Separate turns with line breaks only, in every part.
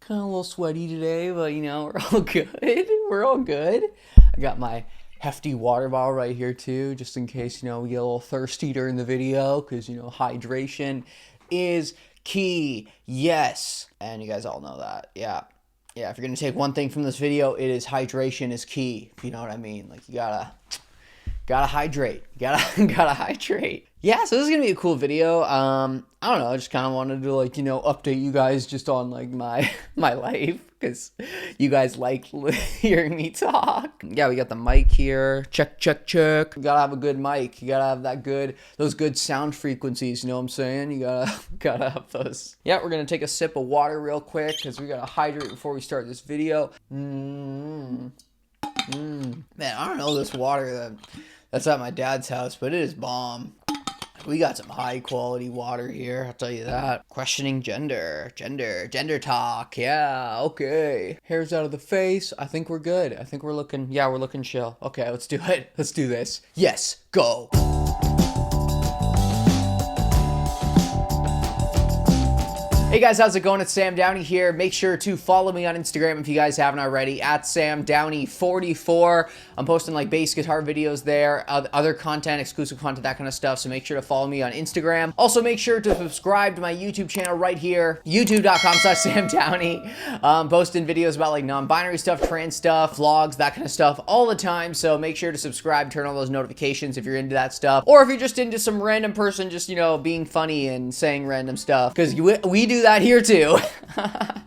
kind of a little sweaty today, but you know, we're all good. We're all good. I got my hefty water bottle right here too, just in case, you know, we get a little thirsty during the video, because, you know, hydration is key. Yes. And you guys all know that. Yeah. Yeah, if you're going to take one thing from this video, it is hydration is key. If you know what I mean. Like, you gotta hydrate. Gotta hydrate. Yeah, so this is gonna be a cool video. I don't know, I just kind of wanted to, like, you know, update you guys just on, like, my life, because you guys like hearing me talk. Yeah, we got the mic here. Check. You gotta have a good mic. You gotta have those good sound frequencies, you know what I'm saying? You gotta have those. Yeah, we're gonna take a sip of water real quick, because we gotta hydrate before we start this video. Man, I don't know this water that's at my dad's house, but it is bomb. We got some high quality water here, I'll tell you that. Questioning gender talk. Yeah, okay. Hair's out of the face. I think we're good. I think we're looking chill. Okay, let's do it. Let's do this. Yes, go. Hey guys, how's it going? It's Sam Downey here. Make sure to follow me on Instagram if you guys haven't already, at SamDowney44. I'm posting like bass guitar videos there, other content, exclusive content, that kind of stuff. So make sure to follow me on Instagram. Also, make sure to subscribe to my YouTube channel right here, youtube.com/SamDowney. Posting videos about like non-binary stuff, trans stuff, vlogs, that kind of stuff all the time. So make sure to subscribe, turn on those notifications if you're into that stuff. Or if you're just into some random person just, you know, being funny and saying random stuff, because we do that here too.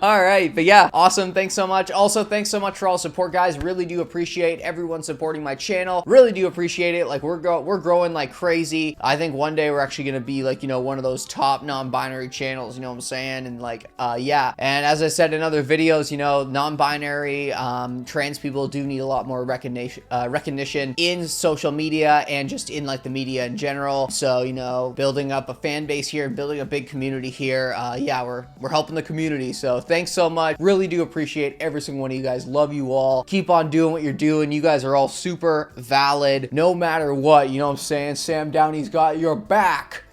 All right, but yeah, awesome. Thanks so much. Also, thanks so much for all support, guys. Really do appreciate everyone supporting my channel. Really do appreciate it. Like, we're growing like crazy. I think one day we're actually gonna be like, you know, one of those top non-binary channels, you know what I'm saying? And like, yeah. And as I said in other videos, you know, non-binary, trans people do need a lot more recognition in social media and just in like the media in general. So, you know, building up a fan base here, building a big community here. Yeah, we're helping the community. So thanks so much. Really do appreciate every single one of you guys. Love you all. Keep on doing what you're doing. You guys are all super valid no matter what. You know what I'm saying? Sam Downey's got your back.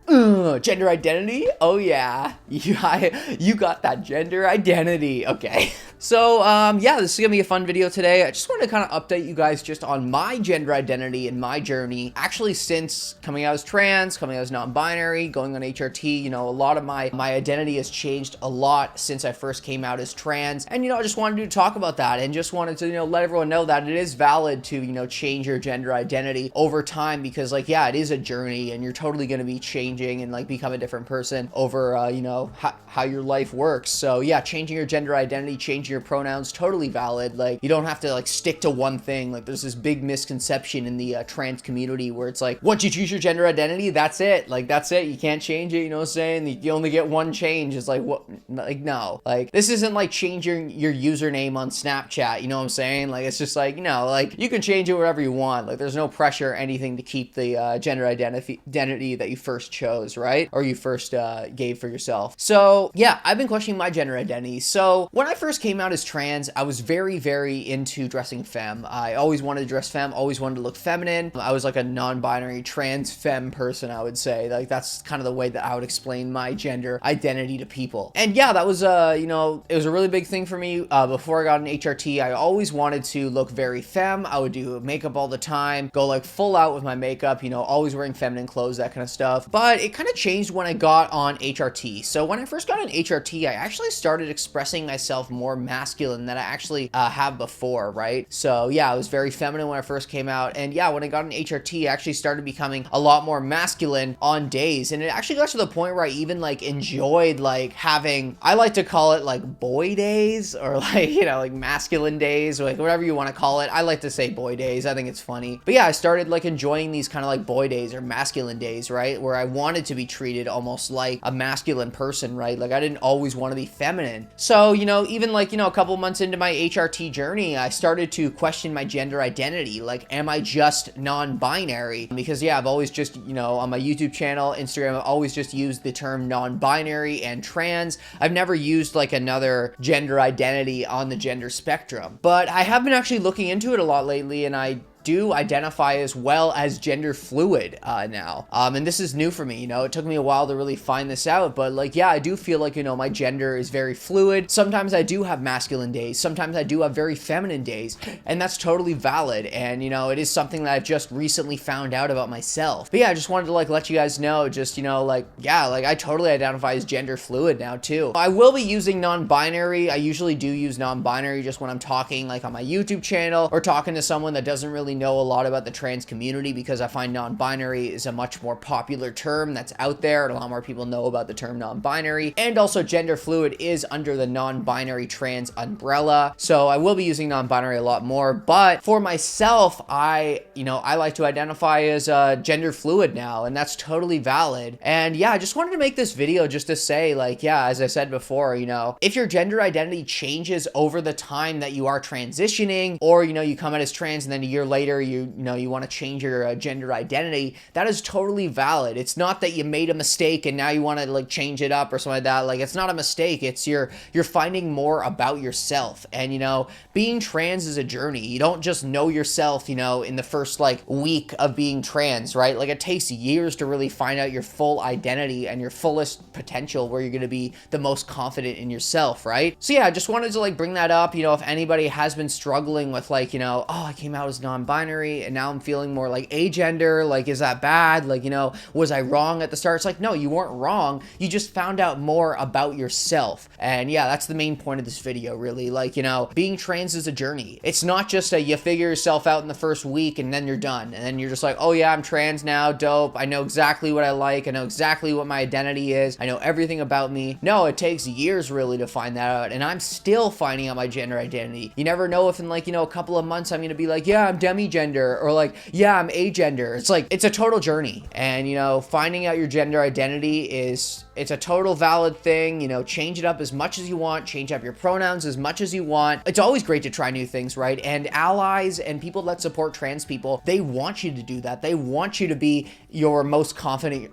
Gender identity? Oh yeah. You got that gender identity. Okay. So, yeah, this is gonna be a fun video today. I just wanted to kind of update you guys just on my gender identity and my journey. Actually, since coming out as trans, coming out as non-binary, going on HRT, you know, a lot of my identity has changed a lot since I first came out as trans. And, you know, I just wanted to talk about that and just wanted to, you know, let everyone know that it is valid to, you know, change your gender identity over time, because, like, yeah, it is a journey and you're totally gonna be changing and, like, become a different person over, you know, how your life works. So, yeah, changing your gender identity, changing your pronouns, totally valid. Like, you don't have to like stick to one thing. Like, there's this big misconception in the trans community where it's like, once you choose your gender identity, that's it. Like, that's it. You can't change it. You know what I'm saying? You only get one change. It's like, what? Like, no. Like, this isn't like changing your username on Snapchat. You know what I'm saying? Like, it's just like, you know, like, you can change it whatever you want. Like, there's no pressure or anything to keep the gender identity that you first chose, right? Or you first gave for yourself. So, yeah, I've been questioning my gender identity. So, when I first came out as trans, I was very, very into dressing femme. I always wanted to dress femme, always wanted to look feminine. I was like a non-binary trans femme person, I would say. Like, that's kind of the way that I would explain my gender identity to people. And yeah, that was, you know, it was a really big thing for me. Before I got an HRT, I always wanted to look very femme. I would do makeup all the time, go like full out with my makeup, you know, always wearing feminine clothes, that kind of stuff. But it kind of changed when I got on HRT. So when I first got on HRT, I actually started expressing myself more masculine than I actually have before, right? So yeah, I was very feminine when I first came out, and yeah, when I got an HRT, I actually started becoming a lot more masculine on days, and it actually got to the point where I even like enjoyed like having, I like to call it like boy days, or like, you know, like masculine days, or like whatever you want to call it. I like to say boy days. I think it's funny. But yeah, I started like enjoying these kind of like boy days or masculine days, right? Where I wanted to be treated almost like a masculine person, right? Like, I didn't always want to be feminine. So, you know, even like, you know, a couple months into my HRT journey, I started to question my gender identity. Like, am I just non-binary? Because yeah, I've always just, you know, on my YouTube channel, Instagram, I've always just used the term non-binary and trans. I've never used like another gender identity on the gender spectrum. But I have been actually looking into it a lot lately, and I do identify as well as gender fluid now. And this is new for me, you know, it took me a while to really find this out, but like, yeah, I do feel like, you know, my gender is very fluid. Sometimes I do have masculine days, sometimes I do have very feminine days, and that's totally valid. And, you know, it is something that I've just recently found out about myself. But yeah, I just wanted to like let you guys know, just, you know, like, yeah, like I totally identify as gender fluid now too. I will be using non-binary. I usually do use non-binary just when I'm talking like on my YouTube channel or talking to someone that doesn't really know a lot about the trans community, because I find non-binary is a much more popular term that's out there, and a lot more people know about the term non-binary. And also gender fluid is under the non-binary trans umbrella, so I will be using non-binary a lot more. But for myself, I like to identify as gender fluid now, and that's totally valid. And yeah, I just wanted to make this video just to say, like, yeah, as I said before, you know, if your gender identity changes over the time that you are transitioning, or, you know, you come out as trans and then a year later you want to change your gender identity, that is totally valid. It's not that you made a mistake and now you want to like change it up or something like that. Like, it's not a mistake. It's you're finding more about yourself. And, you know, being trans is a journey. You don't just know yourself, you know, in the first like week of being trans, right? Like, it takes years to really find out your full identity and your fullest potential, where you're going to be the most confident in yourself, right? So yeah, I just wanted to like bring that up. You know, if anybody has been struggling with like, you know, oh, I came out as non-binary and now I'm feeling more like agender, like, is that bad? Like, you know, was I wrong at the start? It's like, no, you weren't wrong. You just found out more about yourself. And yeah, that's the main point of this video, really. Like, you know, being trans is a journey. It's not just you figure yourself out in the first week and then you're done. And then you're just like, oh yeah, I'm trans now, dope. I know exactly what I like. I know exactly what my identity is. I know everything about me. No, it takes years really to find that out. And I'm still finding out my gender identity. You never know if in like, you know, a couple of months I'm going to be like, yeah, I'm demigender, or like, yeah, I'm agender. It's like, it's a total journey. And, you know, finding out your gender identity it's a total valid thing. You know, change it up as much as you want, change up your pronouns as much as you want. It's always great to try new things, right? And allies and people that support trans people, they want you to do that. They want you to be your most confident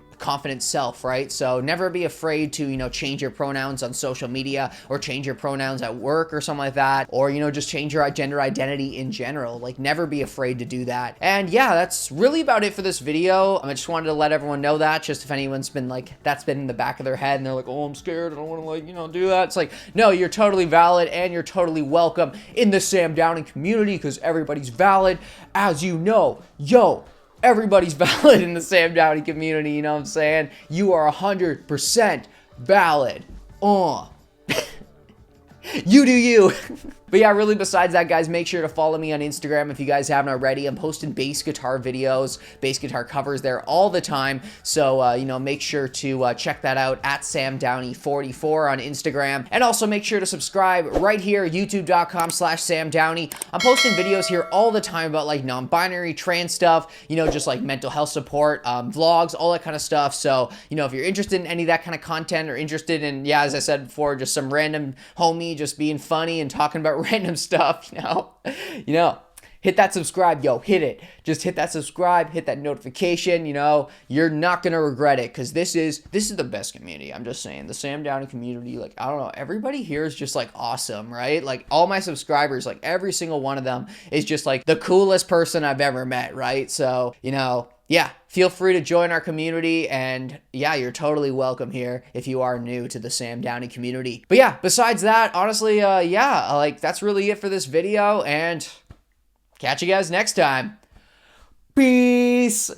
self, right? So never be afraid to, you know, change your pronouns on social media, or change your pronouns at work or something like that, or, you know, just change your gender identity in general. Like, never be afraid to do that. And yeah, that's really about it for this video. I just wanted to let everyone know that, just if anyone's been like, that's been in the back of their head and they're like, oh, I'm scared, I don't want to, like, you know, do that. It's like, no, you're totally valid and you're totally welcome in the Sam Downey community, because everybody's valid, as you know. Yo, everybody's valid in the Sam Downey community, you know what I'm saying? You are 100% valid. You do you. But yeah, really, besides that, guys, make sure to follow me on Instagram if you guys haven't already. I'm posting bass guitar videos, bass guitar covers there all the time. So, you know, make sure to check that out at SamDowney44 on Instagram. And also make sure to subscribe right here, youtube.com/SamDowney. I'm posting videos here all the time about like non-binary, trans stuff, you know, just like mental health support, vlogs, all that kind of stuff. So, you know, if you're interested in any of that kind of content, or interested in, yeah, as I said before, just some random homie just being funny and talking about random stuff, you know, hit that subscribe, yo, hit it. Just hit that subscribe, hit that notification, you know, you're not gonna regret it, because this is the best community. I'm just saying, the Sam Downey community, like, I don't know, everybody here is just like awesome, right? Like, all my subscribers, like every single one of them is just like the coolest person I've ever met, right? So, you know, yeah, feel free to join our community, and yeah, you're totally welcome here if you are new to the Sam Downey community. But yeah, besides that, honestly, yeah, like, that's really it for this video, and catch you guys next time. Peace.